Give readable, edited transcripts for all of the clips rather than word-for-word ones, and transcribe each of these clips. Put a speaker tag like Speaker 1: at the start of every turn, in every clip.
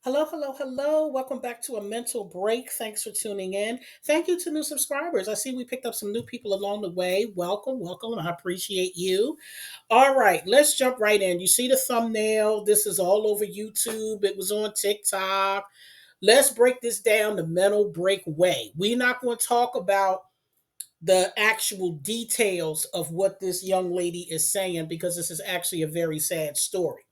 Speaker 1: Hello, hello, hello. Welcome back to a mental break. Thanks for tuning in. Thank you to new subscribers. I see we picked up some new people along the way. Welcome, welcome. I appreciate you. All right, let's jump right in. You see the thumbnail. This is all over YouTube. It was on TikTok. Let's break this down the mental break way. We're not going to talk about the actual details of what this young lady is saying because this is actually a very sad story.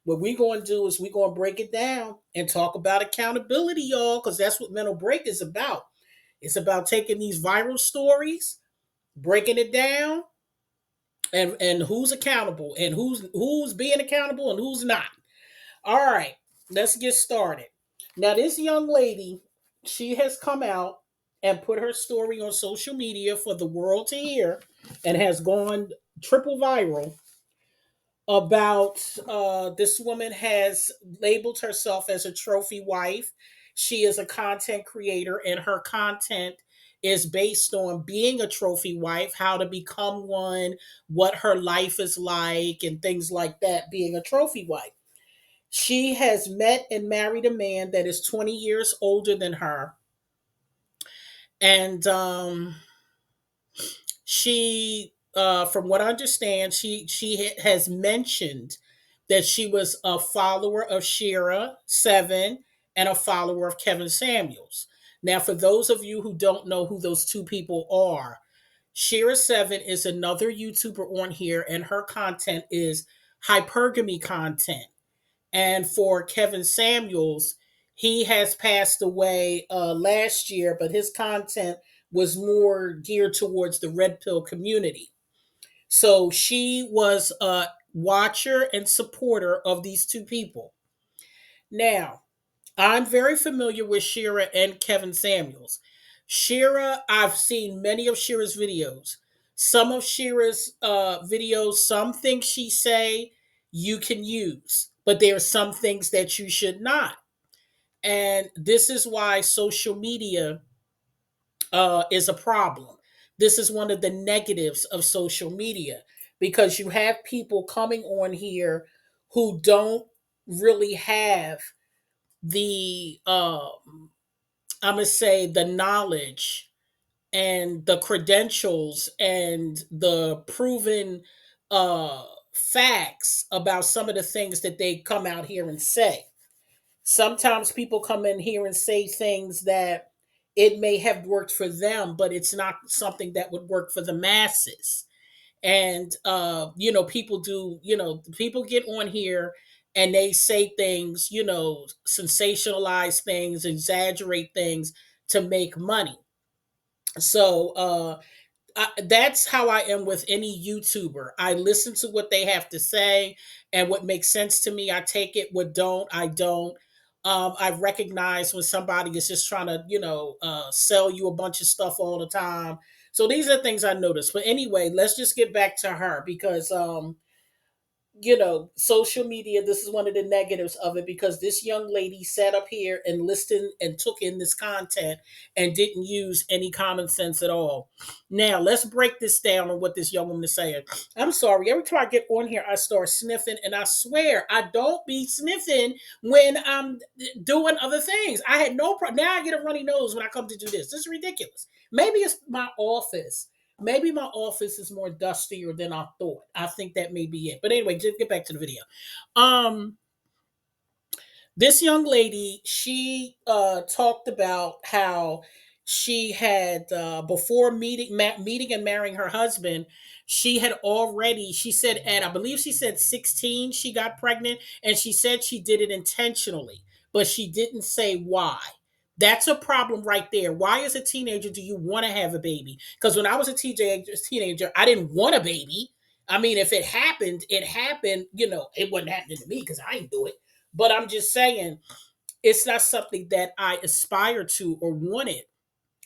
Speaker 1: What we're going to do is we're going to break it down and talk about accountability, y'all, because that's what mental break is about. It's about taking these viral stories, breaking it down, and who's accountable and who's being accountable and who's not. All right, let's get started. Now, this young lady, she has come out and put her story on social media for the world to hear and has gone triple viral about this woman has labeled herself as a trophy wife. She is a content creator, and her content is based on being a trophy wife, how to become one, what her life is like, and things like that, being a trophy wife. She has met and married a man that is 20 years older than her. And from what I understand, has mentioned that she was a follower of Shira Seven and a follower of Kevin Samuels. Now, for those of you who don't know who those two people are, Shira Seven is another YouTuber on here, and her content is hypergamy content. And for Kevin Samuels, he has passed away last year, but his content was more geared towards the red pill community. So she was a watcher and supporter of these two people. Now, I'm very familiar with Shira and Kevin Samuels. Shira, I've seen many of Shira's videos. Some of Shira's videos, some things she say you can use, but there are some things that you should not. And this is why social media is a problem. This is one of the negatives of social media because you have people coming on here who don't really have the I'm gonna say the knowledge and the credentials and the proven facts about some of the things that they come out here and say. Sometimes people come in here and say things that it may have worked for them, but it's not something that would work for the masses. And people do, people get on here and they say things, sensationalize things, exaggerate things to make money. So that's how I am with any YouTuber. I listen to what they have to say, and what makes sense to me, I take it. What don't, I don't. I recognize when somebody is just trying to, sell you a bunch of stuff all the time. So these are things I noticed. But anyway, let's just get back to her because social media, this is one of the negatives of it because this young lady sat up here and listened and took in this content and didn't use any common sense at all. Now, let's break this down on what this young woman is saying. I'm sorry, every time I get on here, I start sniffing, and I swear I don't be sniffing when I'm doing other things. I had no problem. Now I get a runny nose when I come to do this. This is ridiculous. Maybe it's my office. Maybe my office is more dustier than I thought. I think that may be it. But anyway, just get back to the video. Um, this young lady, she talked about how she had before meeting and marrying her husband, she had already, she said at, I believe she said 16, she got pregnant, and she said she did it intentionally, but she didn't say why. That's a problem right there. Why, as a teenager, do you want to have a baby? Because when I was a teenager, I didn't want a baby. I mean, if it happened, it happened. It wasn't happening to me because I didn't do it. But I'm just saying, it's not something that I aspire to or wanted.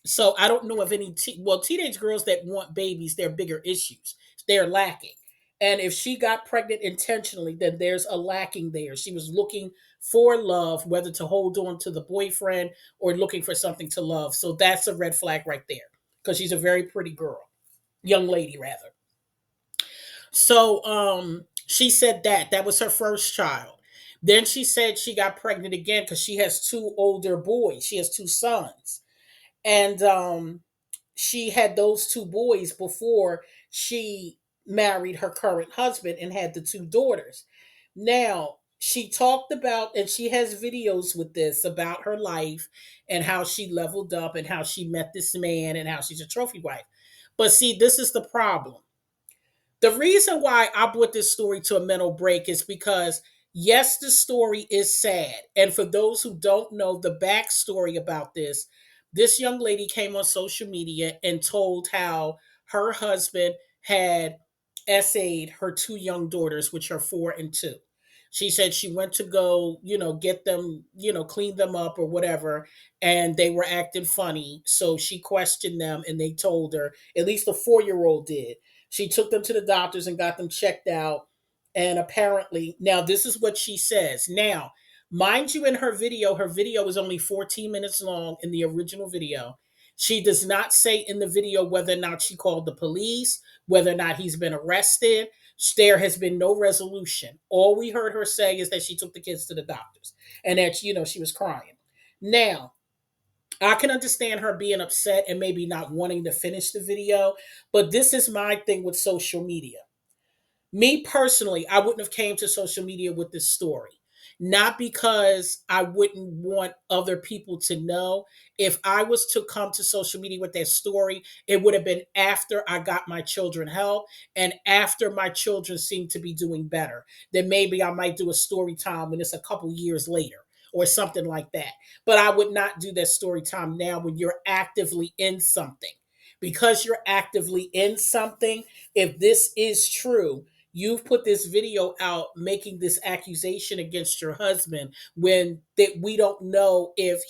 Speaker 1: So I don't know of any, teenage girls that want babies, they're bigger issues. They're lacking. And if she got pregnant intentionally, then there's a lacking there. She was looking for love, whether to hold on to the boyfriend or looking for something to love. So that's a red flag right there because she's a very pretty girl, young lady, rather. So she said that was her first child. Then she said she got pregnant again because she has two older boys. She has two sons. And she had those two boys before she married her current husband and had the two daughters. Now, she talked about, and she has videos with this about her life and how she leveled up and how she met this man and how she's a trophy wife. But see, this is the problem. The reason why I brought this story to a mental break is because, yes, the story is sad. And for those who don't know the backstory about this young lady came on social media and told how her husband had essayed her two young daughters, which are 4 and 2. She said she went to go, get them, clean them up or whatever, and they were acting funny. So she questioned them and they told her, at least the 4-year-old did. She took them to the doctors and got them checked out. And apparently, now this is what she says. Now, mind you, in her video is only 14 minutes long in the original video. She does not say in the video whether or not she called the police, whether or not he's been arrested. There has been no resolution. All we heard her say is that she took the kids to the doctors and that, she was crying. Now, I can understand her being upset and maybe not wanting to finish the video, but this is my thing with social media. Me personally, I wouldn't have came to social media with this story. Not because I wouldn't want other people to know. If I was to come to social media with that story, it would have been after I got my children help and after my children seemed to be doing better. Then maybe I might do a story time when it's a couple years later or something like that. But I would not do that story time now when you're actively in something. Because you're actively in something, if this is true, you've put this video out making this accusation against your husband when that we don't know if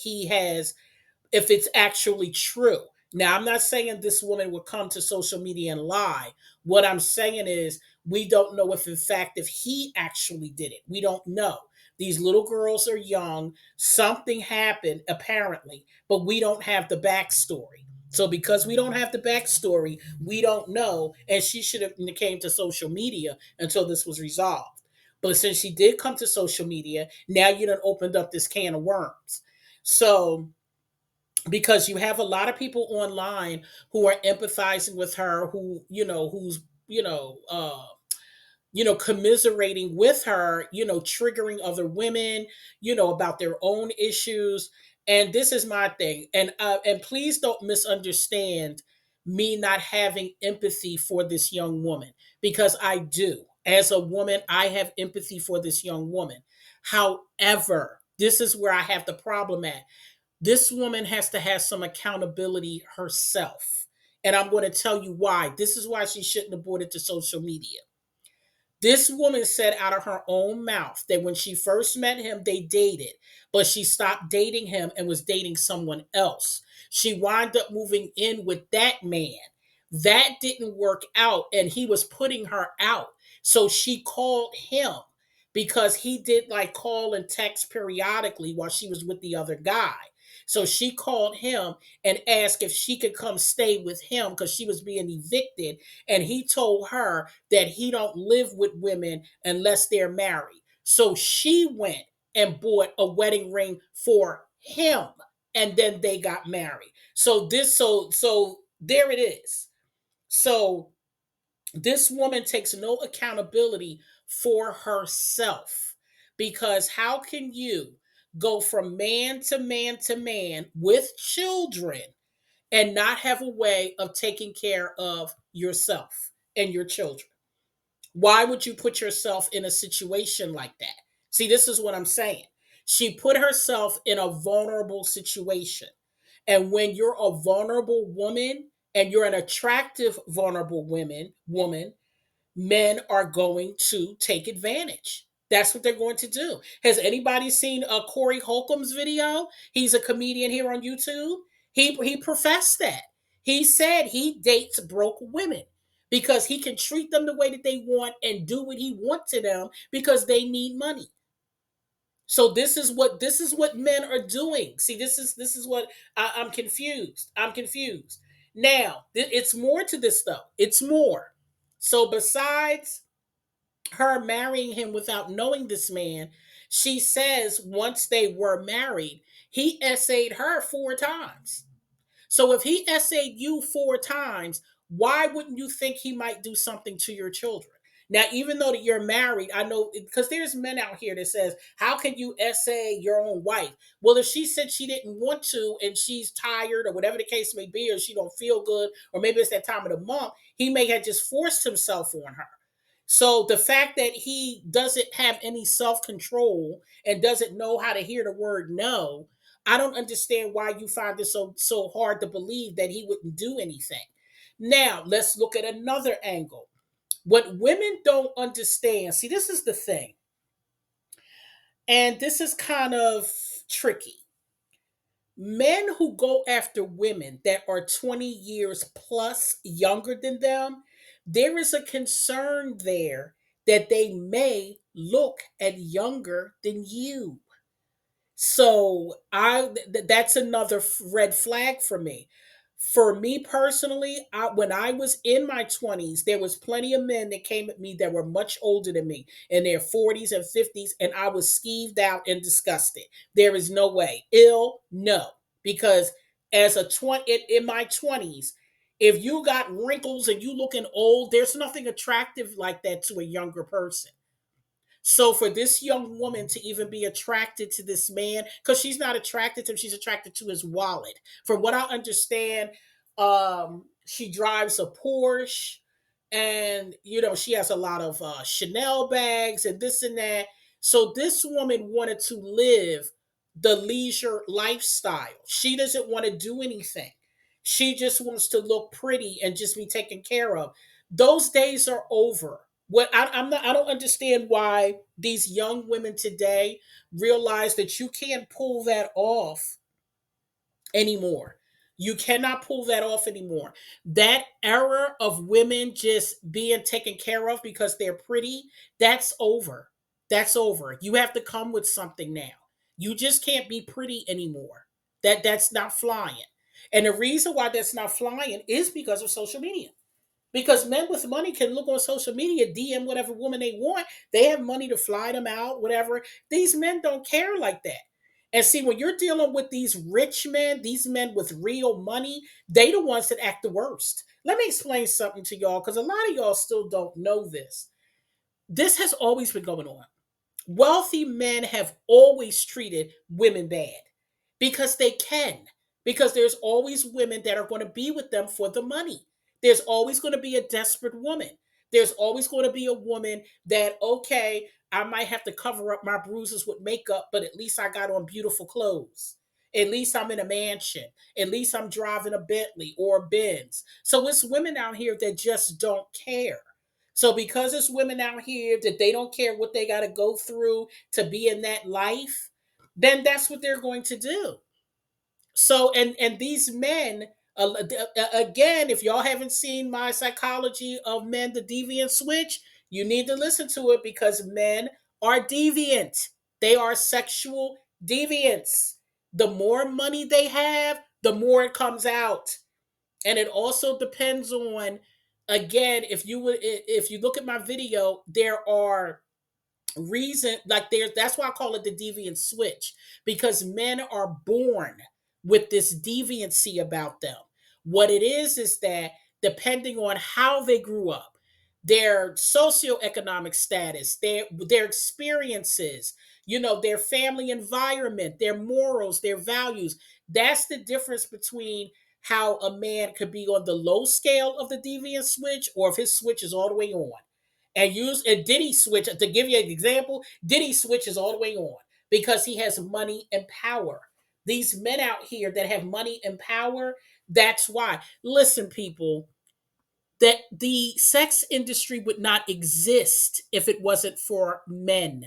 Speaker 1: it's actually true. Now, I'm not saying this woman would come to social media and lie. What I'm saying is we don't know if in fact if he actually did it. We don't know. These little girls are young. Something happened apparently, but we don't have the backstory. So because we don't have the backstory, we don't know. And she should have came to social media until this was resolved. But since she did come to social media, now you done opened up this can of worms. So because you have a lot of people online who are empathizing with her, who who's you know uh commiserating with her, triggering other women, about their own issues. And this is my thing, and please don't misunderstand me not having empathy for this young woman, because I do. As a woman, I have empathy for this young woman. However, this is where I have the problem at. This woman has to have some accountability herself. And I'm going to tell you why. This is why she shouldn't have brought it to social media. This woman said out of her own mouth that when she first met him, they dated, but she stopped dating him and was dating someone else. She wound up moving in with that man. That didn't work out, and he was putting her out. So she called him because he did like call and text periodically while she was with the other guy. So she called him and asked if she could come stay with him because she was being evicted. And he told her that he don't live with women unless they're married. So she went and bought a wedding ring for him, and then they got married. So there it is. So this woman takes no accountability for herself, because how can you go from man to man to man with children and not have a way of taking care of yourself and your children? Why would you put yourself in a situation like that? See, this is what I'm saying. She put herself in a vulnerable situation. And when you're a vulnerable woman and you're an attractive vulnerable woman, men are going to take advantage. That's what they're going to do. Has anybody seen Corey Holcomb's video? He's a comedian here on YouTube. He professed that. He said he dates broke women because he can treat them the way that they want and do what he wants to them because they need money. So this is what men are doing. See, this is what I'm confused. I'm confused. Now, it's more to this stuff. It's more. So besides her marrying him without knowing this man, She says once they were married, he essayed her 4 times. So if he essayed you 4 times, why wouldn't you think he might do something to your children? Now, even though that you're married, I know because there's men out here that says, "How can you essay your own wife?" Well, if she said she didn't want to and she's tired or whatever the case may be, or she don't feel good, or maybe it's that time of the month, he may have just forced himself on her. So the fact that he doesn't have any self control and doesn't know how to hear the word no, I don't understand why you find it so hard to believe that he wouldn't do anything. Now, let's look at another angle. What women don't understand, see, this is the thing, and this is kind of tricky. Men who go after women that are 20 years plus younger than them, there is a concern there that they may look at younger than you. So that's another red flag for me. For me personally, when I was in my 20s, there was plenty of men that came at me that were much older than me in their 40s and 50s, and I was skeeved out and disgusted. There is no way. Ill, no. Because as a 20 in my 20s, if you got wrinkles and you looking old, there's nothing attractive like that to a younger person. So for this young woman to even be attracted to this man, because she's not attracted to him, she's attracted to his wallet. From what I understand, she drives a Porsche, and she has a lot of Chanel bags and this and that. So this woman wanted to live the leisure lifestyle. She doesn't want to do anything. She just wants to look pretty and just be taken care of. Those days are over. What I'm not, I don't understand why these young women today realize that you can't pull that off anymore. You cannot pull that off anymore. That era of women just being taken care of because they're pretty, that's over. That's over. You have to come with something now. You just can't be pretty anymore. That's not flying. And the reason why that's not flying is because of social media. Because men with money can look on social media, DM whatever woman they want. They have money to fly them out, whatever. These men don't care like that. And see, when you're dealing with these rich men, these men with real money, they the ones that act the worst. Let me explain something to y'all, because a lot of y'all still don't know this. This has always been going on. Wealthy men have always treated women bad because they can. Because there's always women that are going to be with them for the money. There's always going to be a desperate woman. There's always going to be a woman that, okay, I might have to cover up my bruises with makeup, but at least I got on beautiful clothes. At least I'm in a mansion. At least I'm driving a Bentley or a Benz. So it's women out here that just don't care. So because it's women out here that they don't care what they got to go through to be in that life, then that's what they're going to do. So and these men, again, if y'all haven't seen my psychology of men, the deviant switch, you need to listen to it because men are deviant. They are sexual deviants. The more money they have, the more it comes out. And it also depends on, again, if you look at my video, there are reason, like, there, that's why I call it the deviant switch, because men are born with this deviancy about them. What it is that depending on how they grew up, their socioeconomic status, their experiences, their family environment, their morals, their values, that's the difference between how a man could be on the low scale of the deviant switch, or if his switch is all the way on. And use a Diddy switch, to give you an example, Diddy switches all the way on because he has money and power. These men out here that have money and power, that's why. Listen, people, that the sex industry would not exist if it wasn't for men.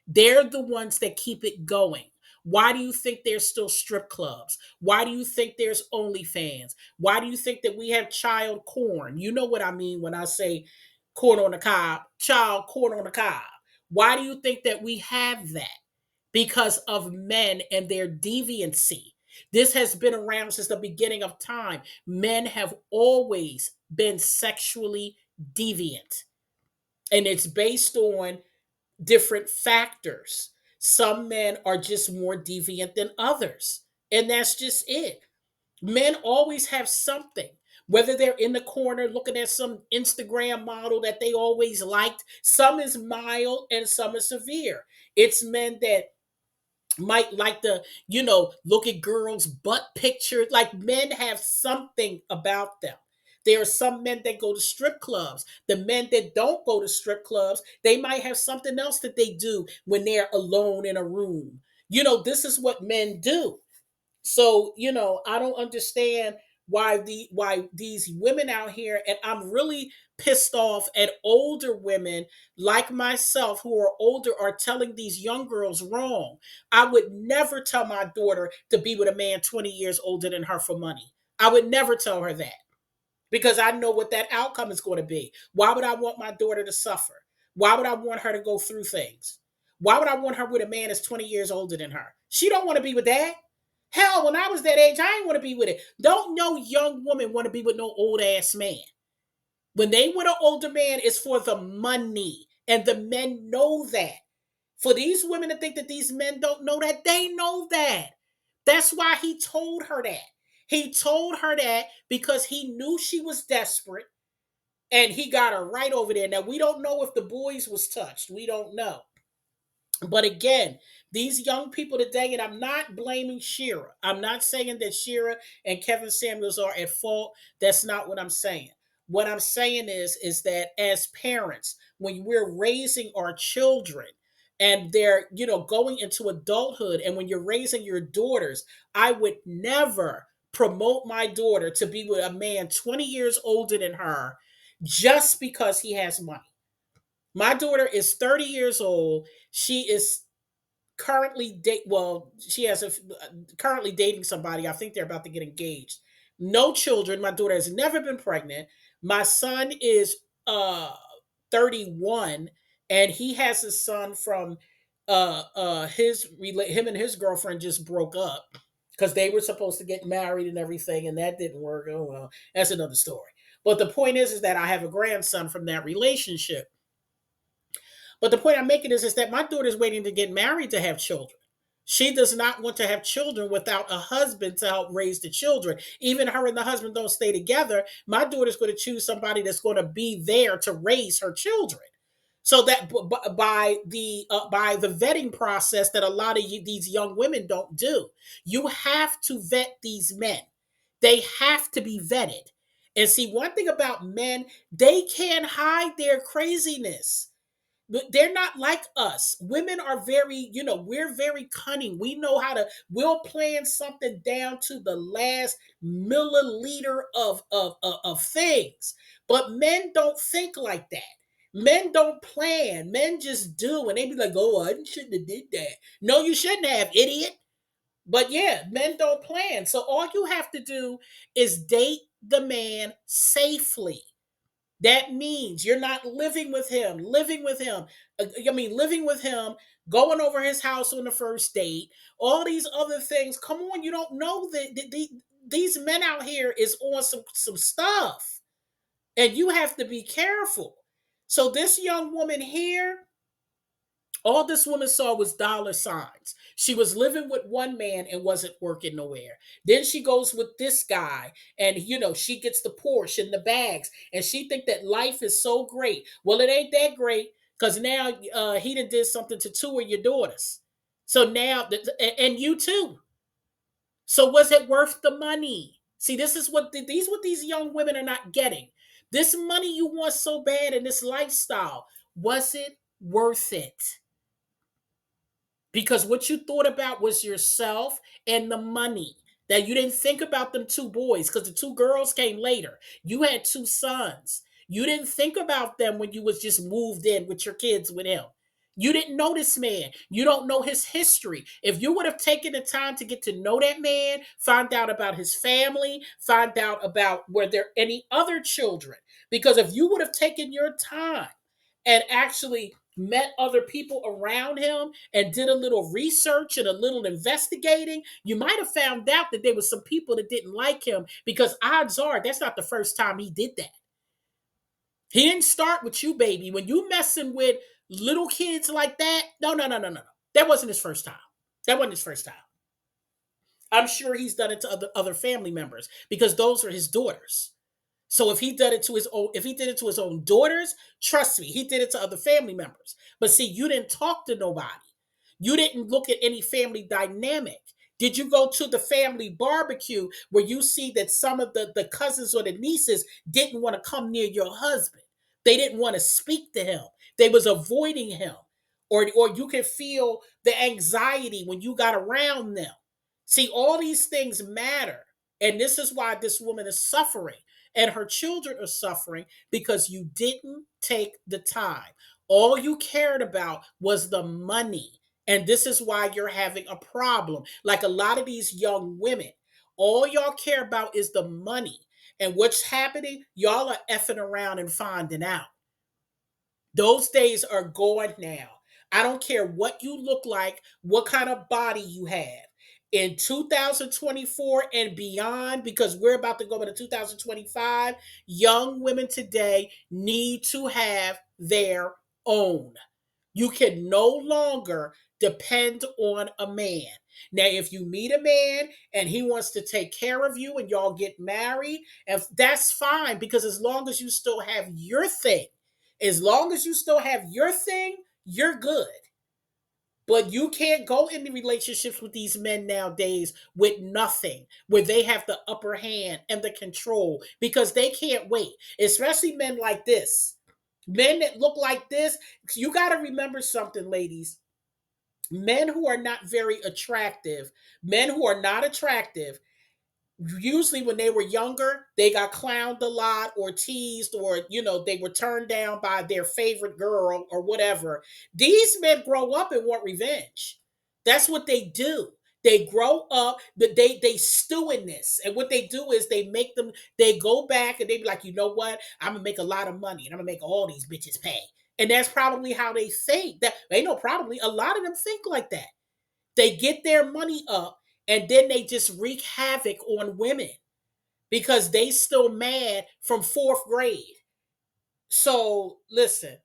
Speaker 1: They're the ones that keep it going. Why do you think there's still strip clubs? Why do you think there's OnlyFans? Why do you think that we have child corn? You know what I mean when I say corn on the cob, child corn on the cob. Why do you think that we have that? Because of men and their deviancy. This has been around since the beginning of time. Men have always been sexually deviant, and it's based on different factors. Some men are just more deviant than others. And that's just it. Men always have something. Whether they're in the corner looking at some Instagram model that they always liked, some is mild and some is severe. It's men that might like to, look at girls' butt pictures. Like, men have something about them. There are some men that go to strip clubs. The men that don't go to strip clubs, they might have something else that they do when they're alone in a room. This is what men do. So, I don't understand why these women out here, and I'm really pissed off at older women like myself who are older, are telling these young girls wrong. I would never tell my daughter to be with a man 20 years older than her for money. I would never tell her that, because I know what that outcome is going to be. Why would I want my daughter to suffer? Why would I want her to go through things? Why would I want her with a man that's 20 years older than her? She don't want to be with that. Hell, when I was that age, I didn't want to be with it. Don't no young woman want to be with no old ass man. When they with an older man, it's for the money. And the men know that. For these women to think that these men don't know that, they know that. That's why he told her that. He told her that because he knew she was desperate, and he got her right over there. Now, we don't know if the boys was touched. We don't know. But again, these young people today, and I'm not blaming Shira. I'm not saying that Shira and Kevin Samuels are at fault. That's not what I'm saying. What I'm saying is that as parents, when we're raising our children and they're, going into adulthood, and when you're raising your daughters, I would never promote my daughter to be with a man 20 years older than her just because he has money. My daughter is 30 years old. She is she has currently dating somebody. I think they're about to get engaged. No children. My daughter has never been pregnant. My son is 31, and he has a son from him and his girlfriend just broke up because they were supposed to get married and everything, and that didn't work. Oh well, that's another story. But the point is that I have a grandson from that relationship. But the point I'm making is that my daughter's waiting to get married to have children. She does not want to have children without a husband to help raise the children. Even her and the husband don't stay together. My daughter's going to choose somebody that's going to be there to raise her children. So that by the vetting process that a lot of these young women don't do, you have to vet these men. They have to be vetted. And see, one thing about men, they can't hide their craziness. They're not like us. Women are very, we're very cunning. We know how to, we'll plan something down to the last milliliter of things. But men don't think like that. Men don't plan. Men just do. And they be like, oh, I shouldn't have did that. No, you shouldn't have, idiot. But yeah, men don't plan. So all you have to do is date the man safely. That means you're not living with him, going over his house on the first date, all these other things. Come on, you don't know that these men out here is on some stuff, and you have to be careful. So this young woman here, all this woman saw was dollar signs. She was living with one man and wasn't working nowhere. Then she goes with this guy, and she gets the Porsche and the bags, and she think that life is so great. Well, it ain't that great, because now he done did something to two of your daughters. So now, and you too. So was it worth the money? See, this is what these young women are not getting. This money you want so bad in this lifestyle, was it worth it? Because what you thought about was yourself and the money. That you didn't think about them two boys, because the two girls came later. You had two sons. You didn't think about them when you was just moved in with your kids with him. You didn't know this man. You don't know his history. If you would have taken the time to get to know that man, find out about his family, find out about were there any other children. Because if you would have taken your time and actually met other people around him and did a little research and a little investigating, you might have found out that there was some people that didn't like him, because odds are that's not the first time he did that. He didn't start with you, baby. When you messing with little kids like that, no, no, no, no, no. That wasn't his first time. That wasn't his first time. I'm sure he's done it to other family members because those are his daughters. So if he did it to his own daughters, trust me, he did it to other family members. But see, you didn't talk to nobody. You didn't look at any family dynamic. Did you go to the family barbecue where you see that some of the cousins or the nieces didn't want to come near your husband? They didn't want to speak to him. They was avoiding him. Or you could feel the anxiety when you got around them. See, all these things matter. And this is why this woman is suffering and her children are suffering because you didn't take the time. All you cared about was the money. And this is why you're having a problem. Like a lot of these young women, all y'all care about is the money. And what's happening? Y'all are effing around and finding out. Those days are gone now. I don't care what you look like, what kind of body you have. In 2024 and beyond, because we're about to go into 2025, young women today need to have their own. You can no longer depend on a man. Now, if you meet a man and he wants to take care of you and y'all get married, and that's fine because as long as you still have your thing, as long as you still have your thing, you're good. But you can't go into relationships with these men nowadays with nothing, where they have the upper hand and the control because they can't wait, especially men like this. Men that look like this, you got to remember something, ladies. Men who are not very attractive, men who are not attractive, usually when they were younger, they got clowned a lot or teased or, they were turned down by their favorite girl or whatever. These men grow up and want revenge. That's what they do. They grow up, but they stew in this. And what they do is they go back and they be like, you know what? I'm gonna make a lot of money and I'm gonna make all these bitches pay. And that's probably how they think. That they know probably a lot of them think like that. They get their money up and then they just wreak havoc on women because they still mad from fourth grade. So listen,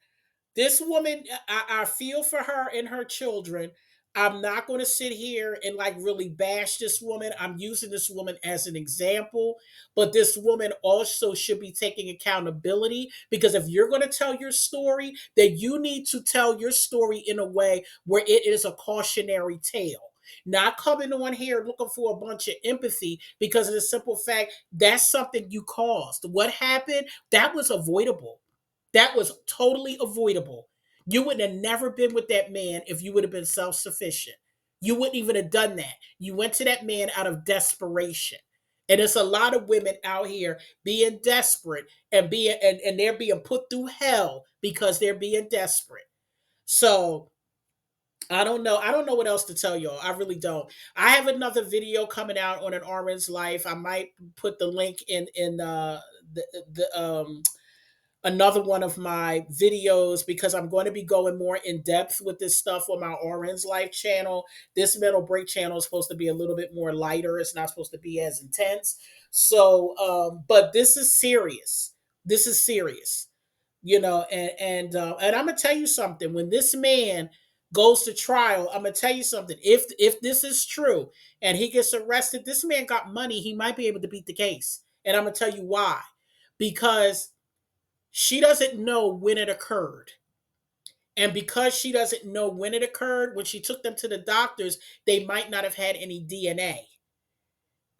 Speaker 1: this woman, I feel for her and her children. I'm not going to sit here and like really bash this woman. I'm using this woman as an example, but this woman also should be taking accountability because if you're going to tell your story, then you need to tell your story in a way where it is a cautionary tale. Not coming on here looking for a bunch of empathy because of the simple fact that's something you caused. What happened? That was avoidable. That was totally avoidable. You would have never been with that man if you would have been self sufficient. You wouldn't even have done that. You went to that man out of desperation. And there's a lot of women out here being desperate and they're being put through hell because they're being desperate. So I don't know. I don't know what else to tell y'all. I really don't. I have another video coming out on an RN's life. I might put the link in the another one of my videos because I'm going to be going more in depth with this stuff on my RN's Life channel. This Mental Break channel is supposed to be a little bit more lighter. It's not supposed to be as intense. So, but this is serious. This is serious, and I'm gonna tell you something. When this man goes to trial, I'm gonna tell you something. If this is true and he gets arrested, this man got money. He might be able to beat the case, and I'm gonna tell you why. Because she doesn't know when it occurred. And because she doesn't know when it occurred, when she took them to the doctors, they might not have had any DNA.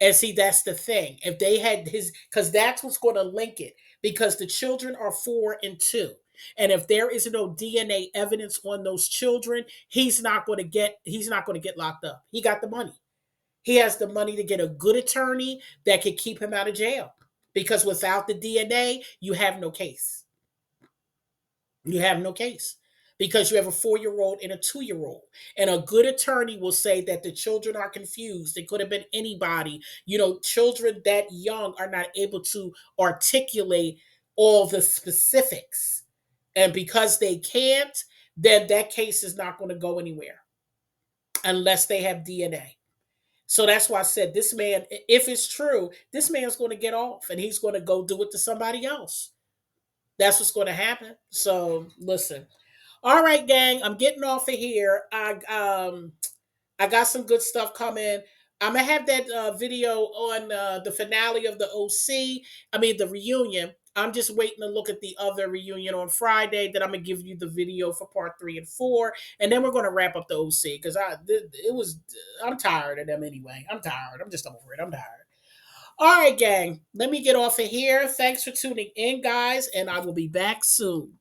Speaker 1: And see, that's the thing. If they had because that's what's going to link it, because the children are 4 and 2. And if there is no DNA evidence on those children, he's not going to get locked up. He got the money. He has the money to get a good attorney that can keep him out of jail. Because without the DNA, you have no case. You have no case because you have a 4-year-old and a 2-year-old. And a good attorney will say that the children are confused. It could have been anybody. Children that young are not able to articulate all the specifics. And because they can't, then that case is not going to go anywhere unless they have DNA. So that's why I said this man, if it's true, this man's going to get off and he's going to go do it to somebody else. That's what's going to happen. So listen. All right, gang, I'm getting off of here. I got some good stuff coming. I'm gonna have that video on the finale of the OC. I mean the reunion. I'm just waiting to look at the other reunion on Friday. Then I'm gonna give you the video for part 3 and 4, and then we're gonna wrap up the OC because it was. I'm tired of them anyway. I'm tired. I'm just over it. I'm tired. All right, gang. Let me get off of here. Thanks for tuning in, guys, and I will be back soon.